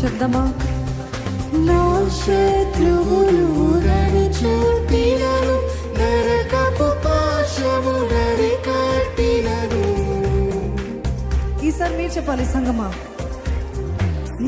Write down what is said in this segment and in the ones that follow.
చెప్దామా? నా శత్రువులు నన్ను చుట్టినను, నరకపు పాశములని కట్టినను. ఈసారి మీరు చెప్పాలి సంగమా.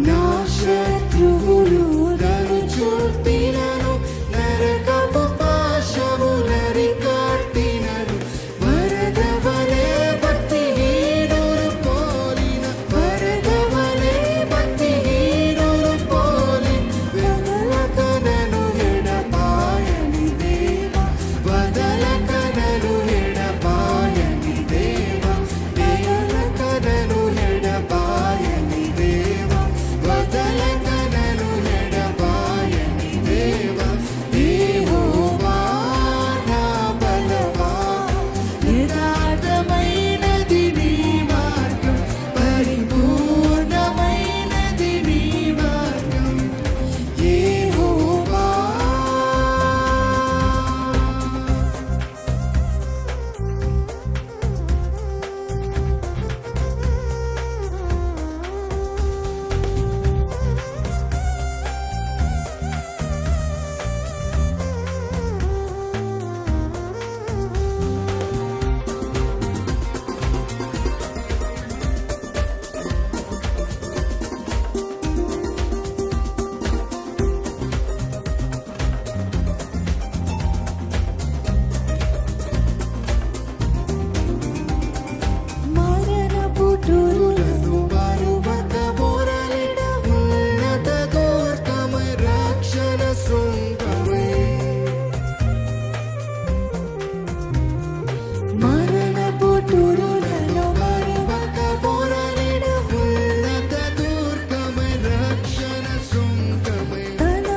నా శత్రువులు నన్ను చుట్టినను, నరకపు పాశములని కట్టినను. వరదవలే భక్తిహీనులు పోలిన, వరదవలే భక్తిహీనులు పోలిన, వదలక నన్ను ఎడబాయని దేవా, వదలక నన్ను ఎడబాయని దేవా, వదలక నన్ను ఎడబాయని దేవా, వదలక నన్ను ఎడబాయని దేవా. యెహోవా నా బలమా, యథార్థమైనది నీ మార్గం, పరిపూర్ణమైనది నీ మార్గం. యెహోవా మరణపు టురులను మరువక మొరలిన, ఉన్నత దుర్గమై రక్షణ శృంగమై. మరణపు టురులను మరువక మొరలిన, ఉన్నత దుర్గమై రక్షణ శృంగమై. తన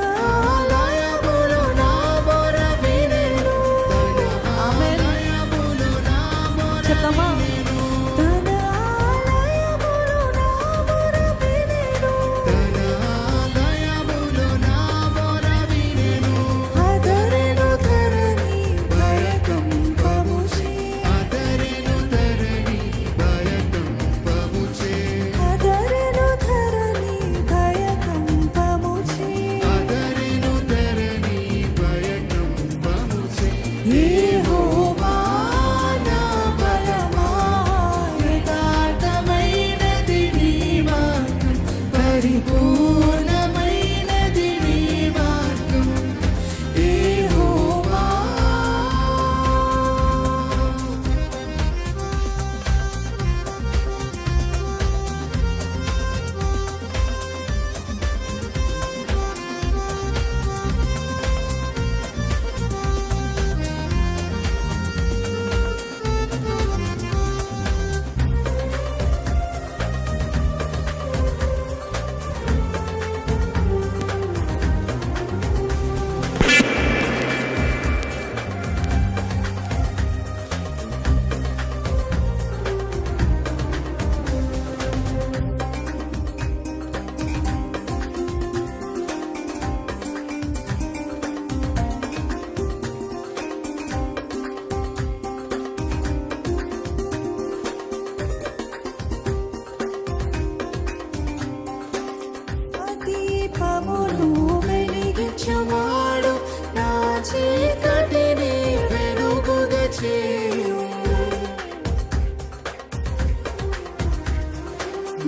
ఆలయములో నా మొర వినెను, తన ఆలయములో నా మొర వినెను. తన ఆలయములో నా మొర వినెను, తన ఆలయములో నా మొర వినెను. అదరెను ధరణి భయకంపముచే, అదరెను ధరణి భయకంపముచే, అదరెను ధరణి భయకంపముచే, అదరెను ధరణి భయకంపముచే. యెహోవా నా బలమా, యథార్థమైనది నీ మార్గం, పరిపూర్ణమైనది నీ మార్గం. యెహోవా దీపమును వెలిగించువాడు, నా చీకటిని వెలుగుగా చేయు.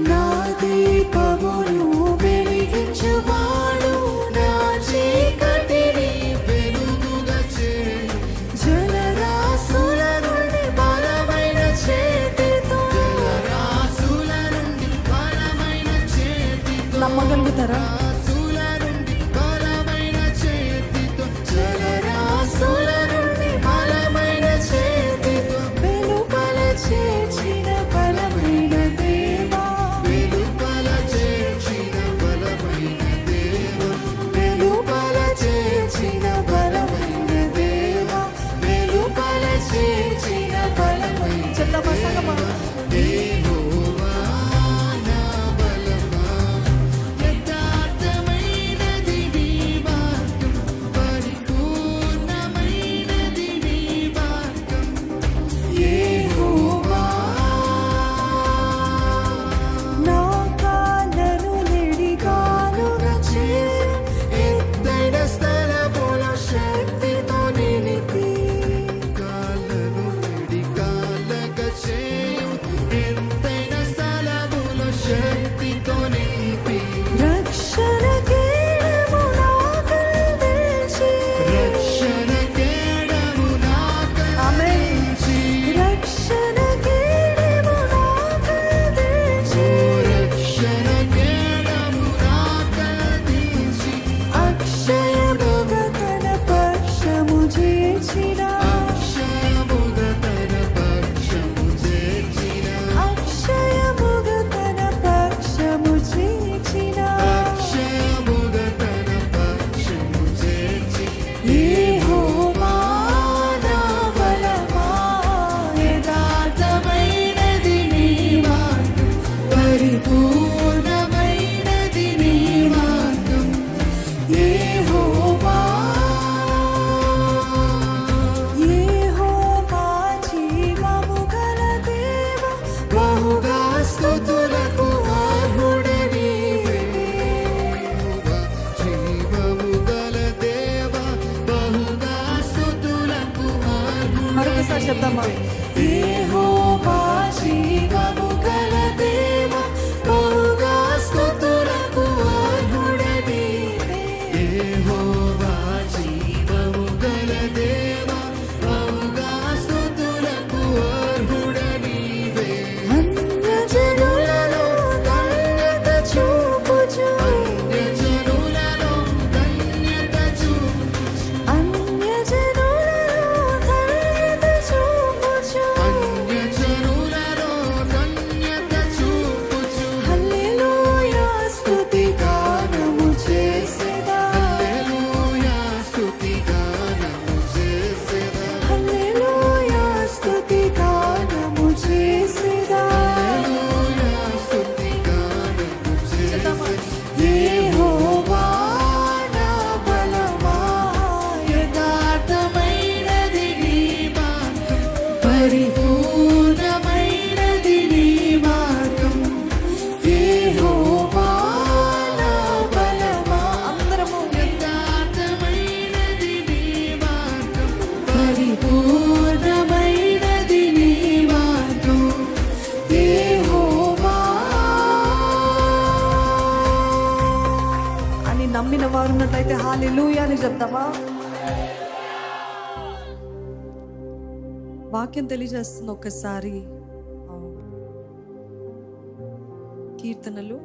నా దీపమును వెలిగించువాడు, నా చీకటిని వెలుగుగా చేయు. జలరాశుల నుండి బలమైన చేతితో, జలరాశుల నుండి బలమైన చేతితో, నమ్మగలుగుతారా? జలరాశుల నుండి బలమైన చేతితో, జలరాశుల నుండి బలమైన చేతితో, వెలుపల చేర్చిన బలమైన దేవా, వెలుపల చేర్చిన బలమైన దేవా, వెలుపల చేర్చిన బలమైన దేవా, వెలుపల చేర్చిన బలమైన. చెప్తామా సంగమా? యెహోవా నా బలమా, యథార్థమైనది చెప్తామా? యెహోవా జీవము గల దేవ, బహుగా స్తుతులకు అర్హుడనీవే. యెహోవా జీవము గల దేవ, బహుగా స్తుతులకు అర్హుడనీవే. అన్యజనులలో ధన్యత చూపుచు, అన్యజనులలో ధన్యత చూపుచు, అన్యజనులలో ధన్యత చూపుచు, అన్యజనులలో ధన్యత చూపుచు. హల్లెలూయా స్తుతి గానము చేసెదా, హల్లెలూయా స్తుతి గానము చేసెదా, హల్లెలూయా స్తుతి గానము చేసెదా, హల్లెలూయా స్తుతి గానము చేసెదా. యెహోవా నా బలమా, యథార్థమైనది నీ మార్గం, పరిపూర్ణమైనది నీ మార్గం. యెహోవా నా బలమా, అందరము యథార్థమైనది నీ మార్గం, పరిపూర్ణమైనది నీ మార్గం. యెహోవా అని నమ్మిన వారు ఉన్నట్లయితే హల్లెలూయా అని చెప్తామా? వాక్యం తెలియజేస్తుంది ఒక్కసారి కీర్తనలు